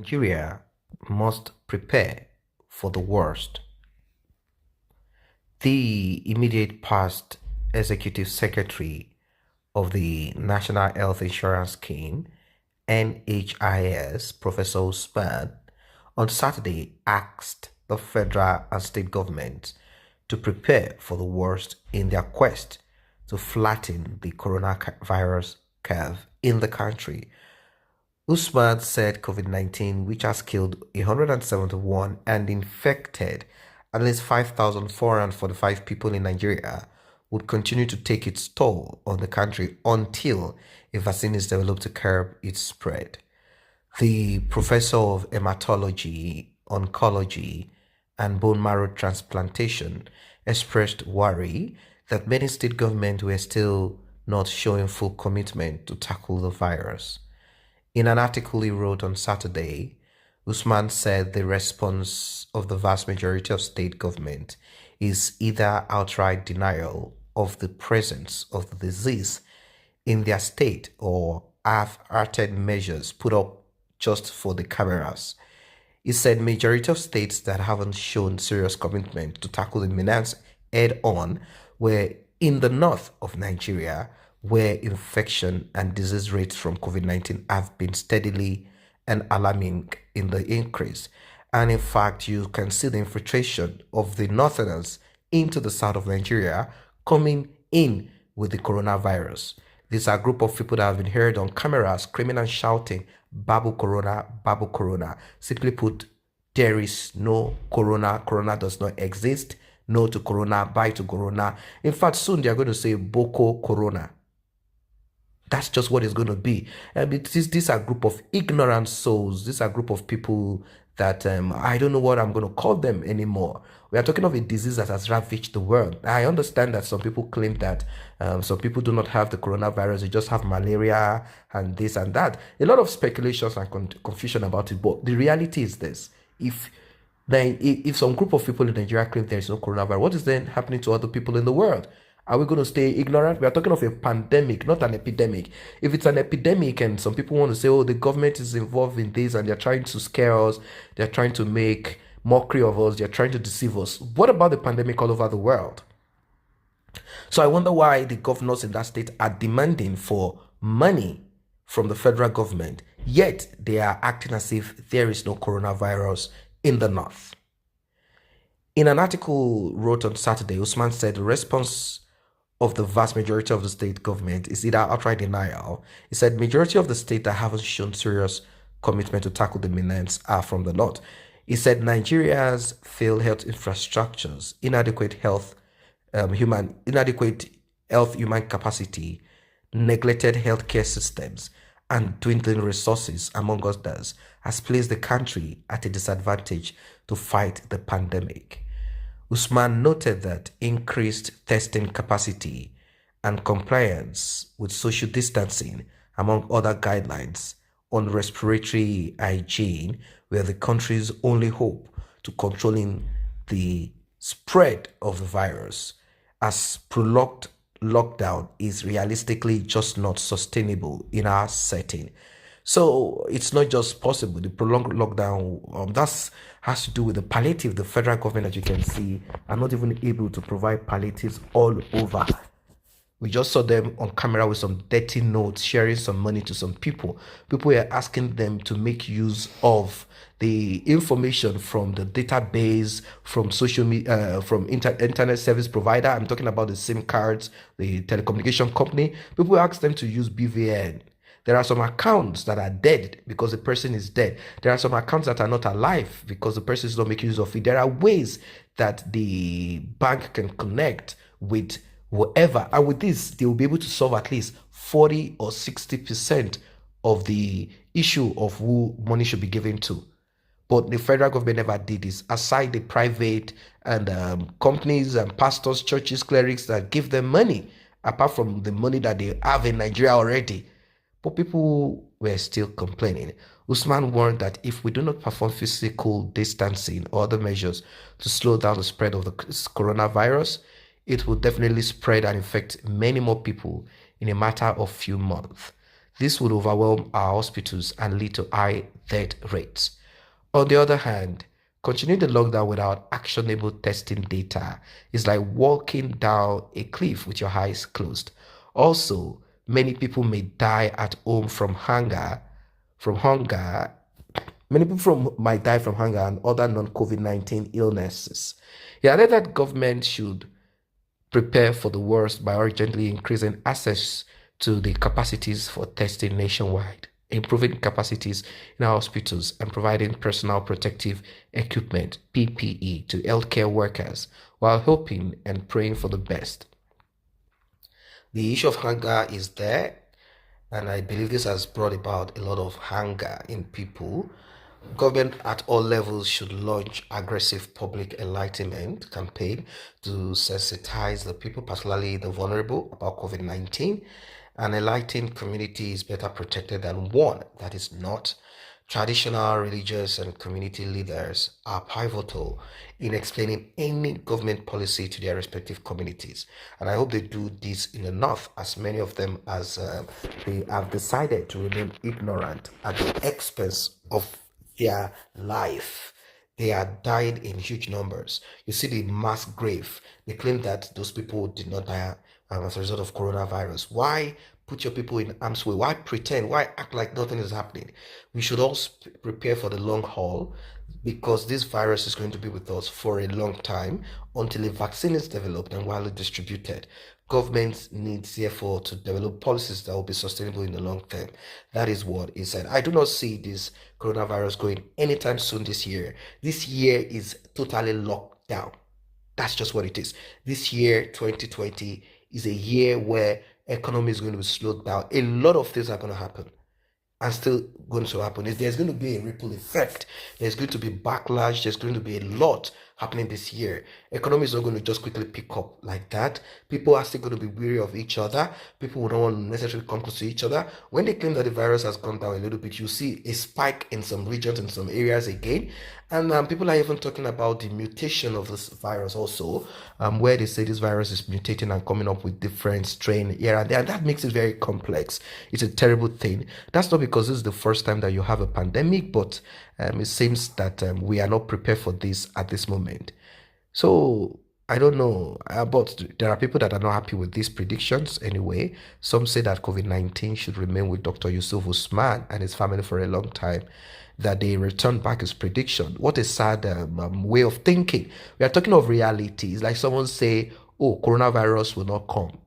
Nigeria must prepare for the worst. The immediate past executive secretary of the National Health Insurance Scheme, NHIS, Professor Usman, on Saturday asked the federal and state governments to prepare for the worst in their quest to flatten the coronavirus curve in the country. Usman said COVID-19, which has killed 171 and infected at least 5,445 people in Nigeria, would continue to take its toll on the country until a vaccine is developed to curb its spread. The professor of hematology, oncology, and bone marrow transplantation expressed worry that many state governments were still not showing full commitment to tackle the virus. In an article he wrote on Saturday, Usman said the response of the vast majority of state government is either outright denial of the presence of the disease in their state or half-hearted measures put up just for the cameras. He said majority of states that haven't shown serious commitment to tackle the menace head-on were in the north of Nigeria, where infection and disease rates from COVID-19 have been steadily and alarming in the increase. And in fact, you can see the infiltration of the northerners into the south of Nigeria coming in with the coronavirus. These are a group of people that have been heard on camera screaming and shouting, Babu Corona, Babu Corona. Simply put, there is no Corona. Corona does not exist. No to Corona, bye to Corona. In fact, soon they are going to say Boko Corona. That's just what it's going to be. These are a group of ignorant souls. These are a group of people that I don't know what I'm going to call them anymore. We are talking of a disease that has ravaged the world. I understand that some people claim that some people do not have the coronavirus. They just have malaria and this and that. A lot of speculations and confusion about it. But the reality is this. If some group of people in Nigeria claim there is no coronavirus, what is then happening to other people in the world? Are we going to stay ignorant? We are talking of a pandemic, not an epidemic. If it's an epidemic and some people want to say, oh, the government is involved in this and they're trying to scare us, they're trying to make mockery of us, they're trying to deceive us. What about the pandemic all over the world? So I wonder why the governors in that state are demanding for money from the federal government, yet they are acting as if there is no coronavirus in the north. In an article wrote on Saturday, Usman said the response of the vast majority of the state government is either outright denial. He said majority of the states that haven't shown serious commitment to tackle the menace are from the north. He said Nigeria's failed health infrastructures, inadequate human capacity, neglected healthcare systems, and dwindling resources, among others, has placed the country at a disadvantage to fight the pandemic. Usman noted that increased testing capacity and compliance with social distancing, among other guidelines on respiratory hygiene, were the country's only hope to controlling the spread of the virus, as prolonged lockdown is realistically just not sustainable in our setting. So it's not just possible. The prolonged lockdown, that has to do with the palliative. The federal government, as you can see, are not even able to provide palliatives all over. We just saw them on camera with some dirty notes, sharing some money to some people. People were asking them to make use of the information from the database, from social media, from internet service provider. I'm talking about the SIM cards, the telecommunication company. People asked them to use BVN. There are some accounts that are dead because the person is dead. There are some accounts that are not alive because the person is not making use of it. There are ways that the bank can connect with whoever. And with this, they will be able to solve at least 40 or 60% of the issue of who money should be given to. But the federal government never did this, aside the private and companies and pastors, churches, clerics that give them money, apart from the money that they have in Nigeria already. But people were still complaining. Usman warned that if we do not perform physical distancing or other measures to slow down the spread of the coronavirus, it will definitely spread and infect many more people in a matter of few months. This would overwhelm our hospitals and lead to high death rates. On the other hand, continuing the lockdown without actionable testing data is like walking down a cliff with your eyes closed. Also, many people may die at home from hunger. Many people might die from hunger and other non-COVID-19 illnesses. He added that government should prepare for the worst by urgently increasing access to the capacities for testing nationwide, improving capacities in our hospitals, and providing personal protective equipment, PPE, to healthcare workers while hoping and praying for the best. The issue of hunger is there, and I believe this has brought about a lot of hunger in people. Government at all levels should launch aggressive public enlightenment campaign to sensitize the people, particularly the vulnerable, about COVID-19. An enlightened community is better protected than one that is not. Traditional religious and community leaders are pivotal in explaining any government policy to their respective communities. And I hope they do this in the north, as many of them as they have decided to remain ignorant at the expense of their life. They are died in huge numbers. You see the mass grave. They claim that those people did not die as a result of coronavirus. Why put your people in harm's way? Why pretend? Why act like nothing is happening? We should all prepare for the long haul, because this virus is going to be with us for a long time until a vaccine is developed and widely distributed. Governments need, therefore, to develop policies that will be sustainable in the long term. That is what he said. I do not see this coronavirus going anytime soon this year. This year is totally locked down. That's just what it is. This year, 2020, is a year where economy is going to be slowed down. A lot of things are going to happen and still going to happen. Is there's going to be a ripple effect. There's going to be backlash. There's going to be a lot happening this year. Economy is not going to just quickly pick up like that. People are still going to be weary of each other. People will not want to necessarily come close to each other. When they claim that the virus has gone down a little bit, you see a spike in some regions, in some areas again. And people are even talking about the mutation of this virus also, where they say this virus is mutating and coming up with different strain here and there. And that makes it very complex. It's a terrible thing. That's not because this is the first time that you have a pandemic, but it seems that we are not prepared for this at this moment. So I don't know, but there are people that are not happy with these predictions anyway. Some say that COVID-19 should remain with Dr. Yusuf Usman and his family for a long time, that they return back his prediction. What a sad way of thinking. We are talking of reality. It's like someone say, oh, coronavirus will not come.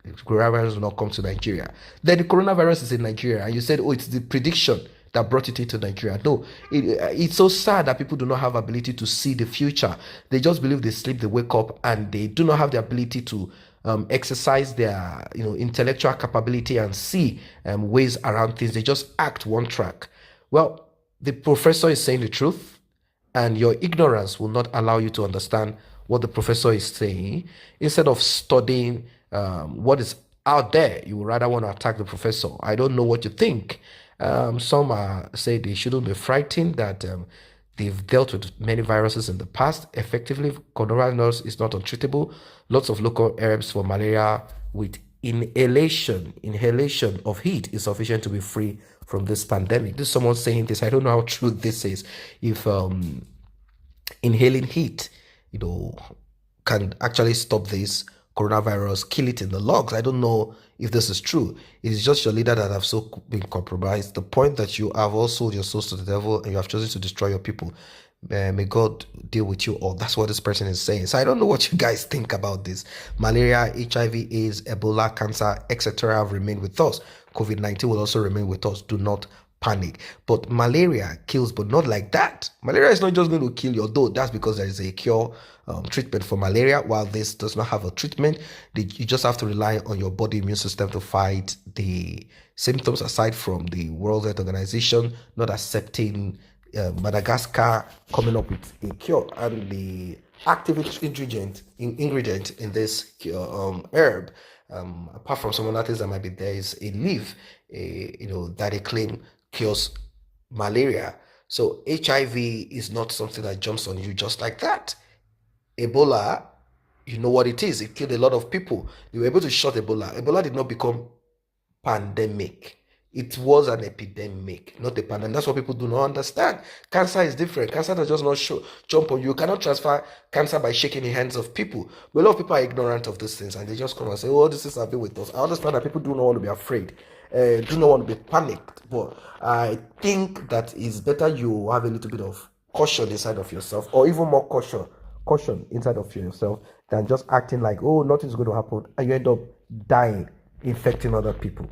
Coronavirus will not come to Nigeria. Then the coronavirus is in Nigeria, and you said, oh, it's the prediction that brought it into Nigeria. No, it's so sad that people do not have ability to see the future. They just believe they sleep, they wake up, and they do not have the ability to exercise their intellectual capability and see ways around things. They just act one track. Well, the professor is saying the truth, and your ignorance will not allow you to understand what the professor is saying. Instead of studying what is out there, you would rather want to attack the professor. I don't know what you think. Some say they shouldn't be frightened, that they've dealt with many viruses in the past effectively. Coronavirus is not untreatable. Lots of local herbs for malaria with inhalation of heat is sufficient to be free from this pandemic. This is someone saying this. I don't know how true this is. If inhaling heat, can actually stop this coronavirus, kill it in the lungs. I don't know if this is true. It is just your leader that have so been compromised. The point that you have all sold your souls to the devil and you have chosen to destroy your people. May God deal with you all. That's what this person is saying. So I don't know what you guys think about this. Malaria, HIV, AIDS, Ebola, cancer, etc. have remained with us. COVID-19 will also remain with us. Do not panic. But malaria kills, but not like that. Malaria is not just going to kill you, although that's because there is a cure treatment for malaria. While this does not have a treatment, you just have to rely on your body immune system to fight the symptoms, aside from the World Health Organization not accepting Madagascar coming up with a cure. And the active ingredient in this herb, apart from some other things that might be there, is a leaf, that they claim cures malaria. So HIV is not something that jumps on you just like that. Ebola, you know what it is. It killed a lot of people. They were able to shut Ebola. Ebola did not become pandemic. It was an epidemic, not a pandemic. That's what people do not understand. Cancer is different. Cancer does just not jump on you. You cannot transfer cancer by shaking the hands of people. But a lot of people are ignorant of these things and they just come and say, oh, this is have been with us. I understand that people do not want to be afraid, do not want to be panicked. But I think that it's better you have a little bit of caution inside of yourself, or even more caution inside of yourself, than just acting like, oh, nothing's going to happen, and you end up dying, infecting other people.